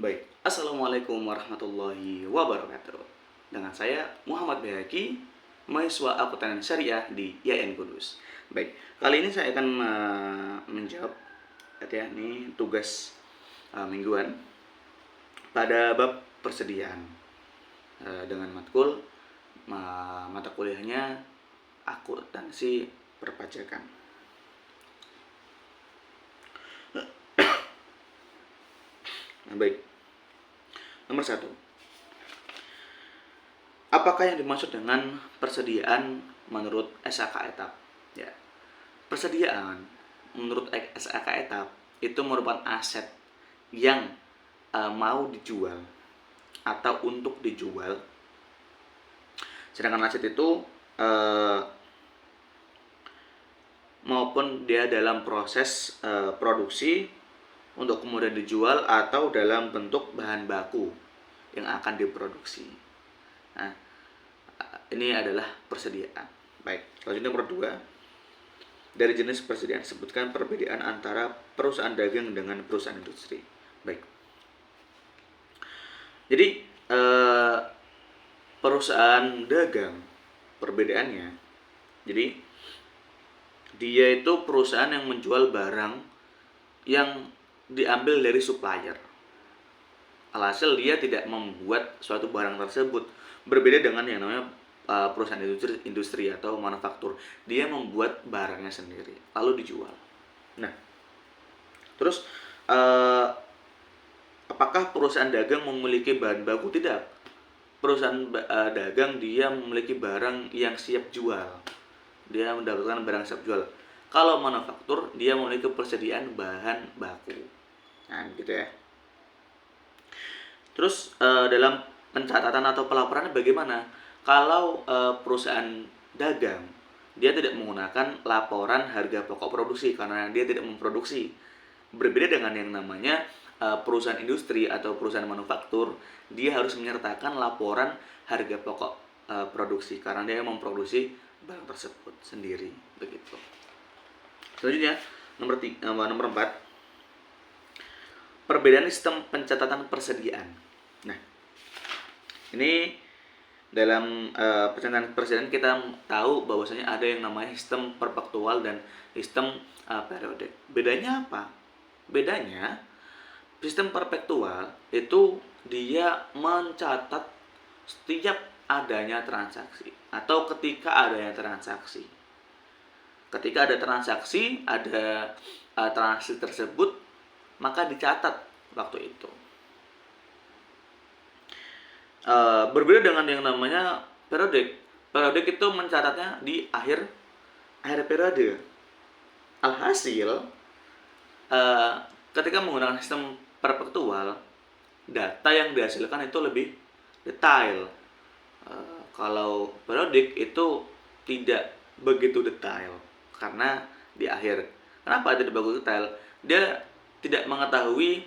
Baik, Assalamualaikum warahmatullahi wabarakatuh. Dengan saya Muhammad Bayaki, mahasiswa akuntan syariah di IAIN Kudus. Baik, kali ini saya akan menjawab ya, ini tugas mingguan pada bab persediaan dengan matkul mata kuliahnya akuntansi perpajakan. Baik, nomor satu. Apakah yang dimaksud dengan persediaan menurut SAK etap? Ya, persediaan menurut SAK etap itu merupakan aset yang mau dijual atau untuk dijual. Sedangkan aset itu maupun dia dalam proses produksi untuk kemudian dijual atau dalam bentuk bahan baku yang akan diproduksi. Nah, ini adalah persediaan. Baik, selanjutnya nomor 2. Dari jenis persediaan, sebutkan perbedaan antara perusahaan dagang dengan perusahaan industri. Baik. Jadi, perusahaan dagang perbedaannya. Jadi, dia itu perusahaan yang menjual barang yang diambil dari supplier. Alhasil dia tidak membuat suatu barang tersebut. Berbeda dengan yang namanya perusahaan industri atau manufaktur. Dia membuat barangnya sendiri lalu dijual. Nah, terus apakah perusahaan dagang memiliki bahan baku? Tidak. Perusahaan dagang dia memiliki barang yang siap jual. Dia mendapatkan barang siap jual. Kalau manufaktur dia memiliki persediaan bahan baku. Nah, gitu ya. Terus dalam pencatatan atau pelaporannya bagaimana? Kalau perusahaan dagang dia tidak menggunakan laporan harga pokok produksi karena dia tidak memproduksi. Berbeda dengan yang namanya perusahaan industri atau perusahaan manufaktur, dia harus menyertakan laporan harga pokok produksi karena dia memproduksi barang tersebut sendiri, begitu. Selanjutnya nomor 4, perbedaan sistem pencatatan persediaan. Nah, ini dalam pencatatan persediaan kita tahu bahwasanya ada yang namanya sistem perpektual dan sistem periodik. Bedanya apa? Bedanya sistem perpektual itu dia mencatat setiap adanya transaksi atau ketika adanya transaksi. Ketika ada transaksi, ada transaksi tersebut, maka dicatat waktu itu. Berbeda dengan yang namanya periodik. Periodik itu mencatatnya di akhir periode. Alhasil, ketika menggunakan sistem perpektual, data yang dihasilkan itu lebih detail. Kalau periodik itu tidak begitu detail karena di akhir. Kenapa tidak begitu detail? Dia tidak mengetahui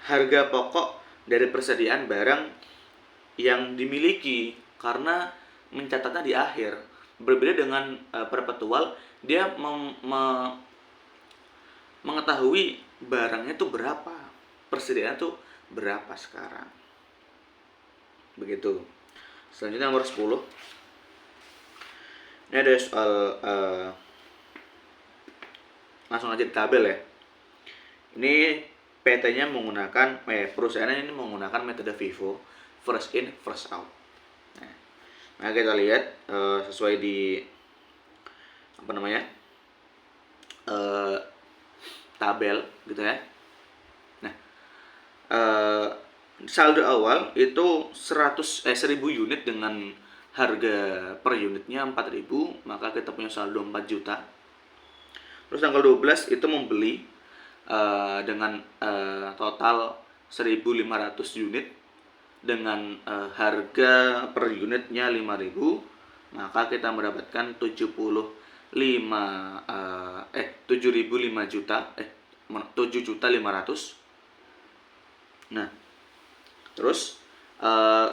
harga pokok dari persediaan barang yang dimiliki karena mencatatnya di akhir. Berbeda dengan perpetual, dia mengetahui barangnya itu berapa, persediaan itu berapa sekarang. Begitu. Selanjutnya nomor 10. Ini ada soal langsung aja di tabel ya. Ini PT-nya menggunakan perusahaan ini menggunakan metode FIFO, first in first out. Nah, kita lihat sesuai di tabel gitu ya. Nah, saldo awal itu 1000 unit dengan harga per unitnya 4.000, maka kita punya saldo 4 juta. Terus tanggal 12 itu membeli dengan total 1.500 unit dengan harga per unitnya 5.000, maka kita mendapatkan 7.500. Nah, terus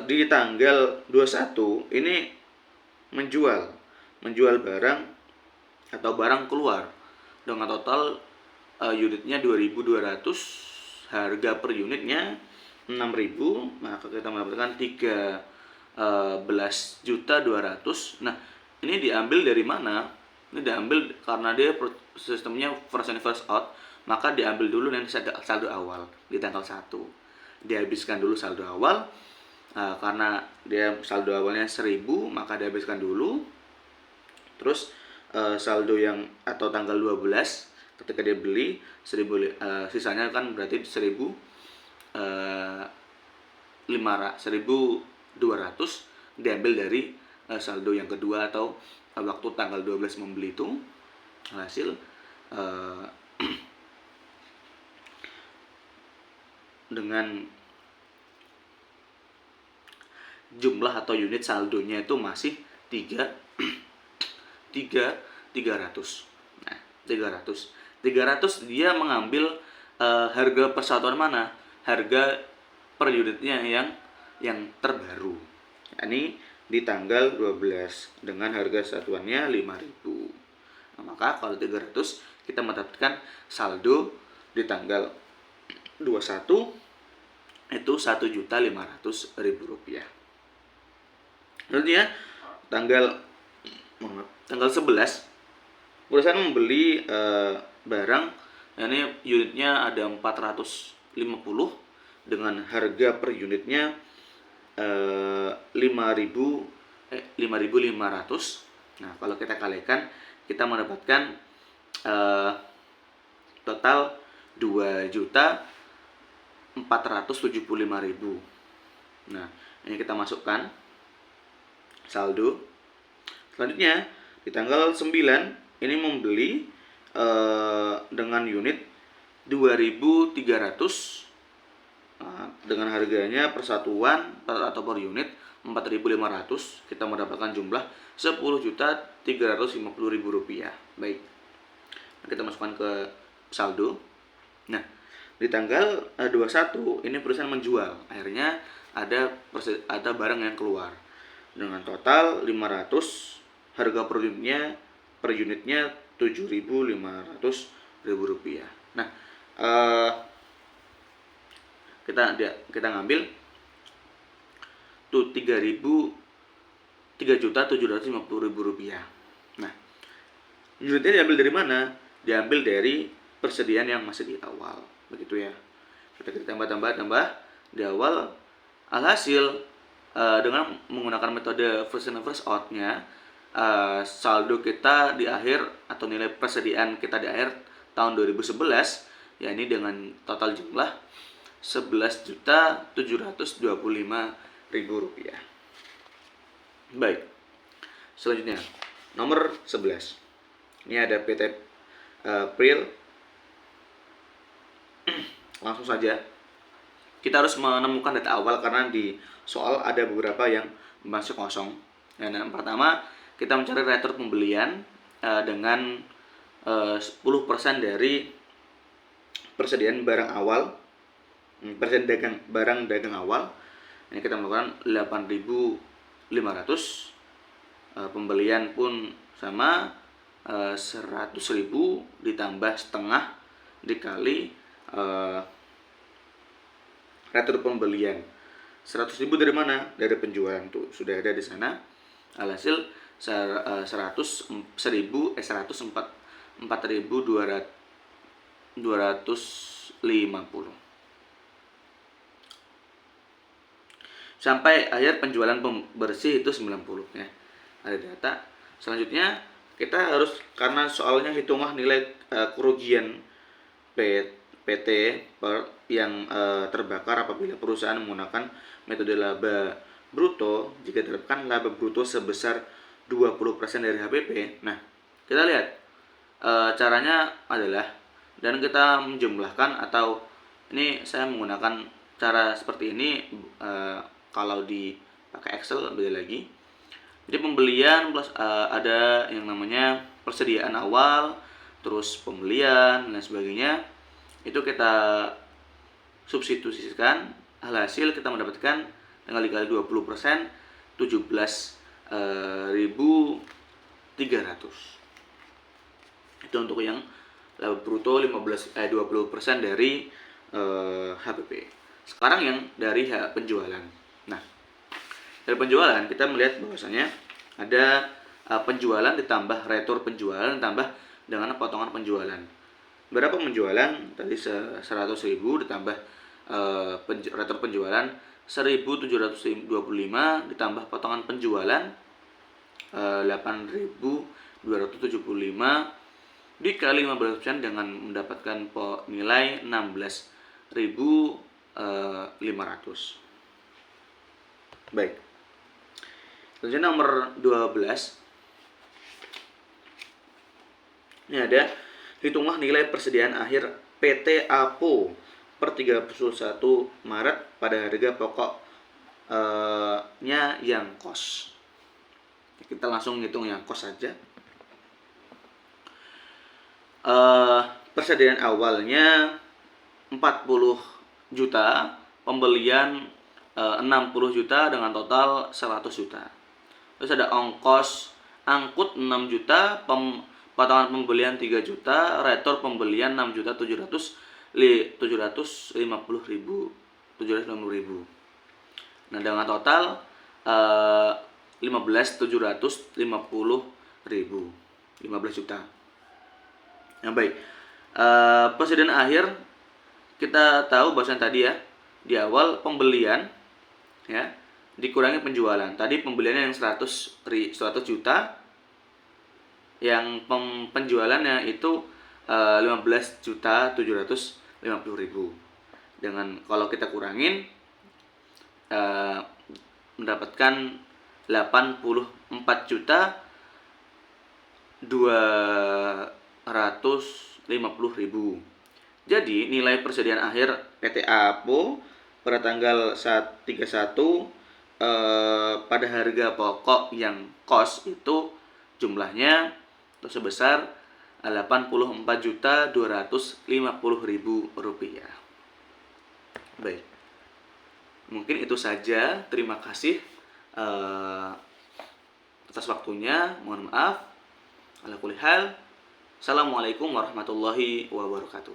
di tanggal 21 ini menjual barang atau barang keluar dengan total unitnya 2.200 harga per unitnya 6.000, maka kita mendapatkan 13.200.000. Nah, ini diambil dari mana? Ini diambil karena dia sistemnya first in first out, maka diambil dulu nanti saldo awal di tanggal 1. Dihabiskan dulu saldo awal. Karena dia saldo awalnya 1.000, maka dihabiskan dulu. Terus saldo yang atau tanggal 12 ketika dia beli 1.000, sisanya kan berarti 1.200 diambil dari saldo yang kedua atau waktu tanggal 12 membeli itu. Hasil dengan jumlah atau unit saldonya itu masih 300. Nah, 300 dia mengambil harga persatuan mana? Harga per unitnya yang terbaru. Ini di tanggal 12 dengan harga satuannya 5.000. Nah, maka kalau 300 kita mendapatkan saldo di tanggal 21 itu 1.500.000 rupiah. Berarti ya tanggal 11 perusahaan membeli barang, ini unitnya ada 450 dengan harga per unitnya 5.500. Nah, kalau kita kalikan kita mendapatkan total 2.475.000. Nah, ini kita masukkan saldo. Selanjutnya di tanggal 9 ini membeli dengan unit 2.300 dengan harganya persatuan atau per unit 4.500. Kita mendapatkan jumlah 10.350.000 rupiah. Baik, kita masukkan ke saldo. Nah, di tanggal 21 ini perusahaan menjual, akhirnya ada barang yang keluar dengan total 500, harga per unitnya 7.500.000 rupiah. Nah, kita ngambil tuh 3.750.000 rupiah. Nah, unitnya diambil dari mana? Diambil dari persediaan yang masih di awal, begitu ya. Kita tambah di awal. Alhasil dengan menggunakan metode first in first out-nya, saldo kita di akhir atau nilai persediaan kita di akhir tahun 2011 ya ini dengan total jumlah 11.725.000 rupiah. Baik, selanjutnya nomor 11. Ini ada PT Pril. Langsung saja kita harus menemukan data awal karena di soal ada beberapa yang masih kosong. Nah, yang pertama kita mencari retur pembelian dengan 10% dari persediaan barang awal, persediaan barang dagang awal. Ini kita melakukan 8.500. Pembelian pun sama, 100.000 ditambah setengah dikali retur pembelian. 100.000 dari mana? Dari penjualan, tuh sudah ada di sana. Alhasil 4.250. Sampai akhir penjualan bersih itu 90 ya. Ada data. Selanjutnya kita harus, karena soalnya hitungan nilai kerugian PT yang terbakar apabila perusahaan menggunakan metode laba bruto. Jika diterapkan laba bruto sebesar 20% dari HPP. Nah, kita lihat caranya adalah, dan kita menjumlahkan, atau ini saya menggunakan cara seperti ini. Kalau di pakai Excel beda lagi. Jadi pembelian plus ada yang namanya persediaan awal, terus pembelian dan sebagainya. Itu kita substitusikan, hasil kita mendapatkan dengan dikali 20%, 17.300. Itu untuk yang laba bruto 20% dari HPP. Sekarang yang dari penjualan. Nah, dari penjualan kita melihat bahwasanya ada penjualan ditambah retur penjualan ditambah dengan potongan penjualan. Berapa penjualan? Tadi 100.000 ditambah retur penjualan 1.725 ditambah potongan penjualan 8.275 dikali 15% dengan mendapatkan nilai 16.500. Baik. Selanjutnya nomor 12. Ini ada hitunglah nilai persediaan akhir PT APO per 31 Maret pada harga pokoknya yang kos. Kita langsung hitung yang kos saja. Persediaan awalnya 40 juta, pembelian 60 juta dengan total 100 juta. Terus ada ongkos angkut 6 juta, potongan pembelian 3 juta, retur pembelian 6.750.000. Nah, dengan total 15.750.000, 15 juta. Nah, baik. Persediaan akhir kita tahu bahwasanya tadi ya, di awal pembelian ya dikurangi penjualan. Tadi pembeliannya yang 100 juta, yang penjualannya itu 15.750.000. Dengan kalau kita kurangin mendapatkan 84.250.000. Jadi nilai persediaan akhir PT APO pada tanggal 31 pada harga pokok yang kos itu jumlahnya sebesar 84.250.000 rupiah. Baik, mungkin itu saja. Terima kasih atas waktunya. Mohon maaf. Ala kulli hal. Assalamualaikum warahmatullahi wabarakatuh.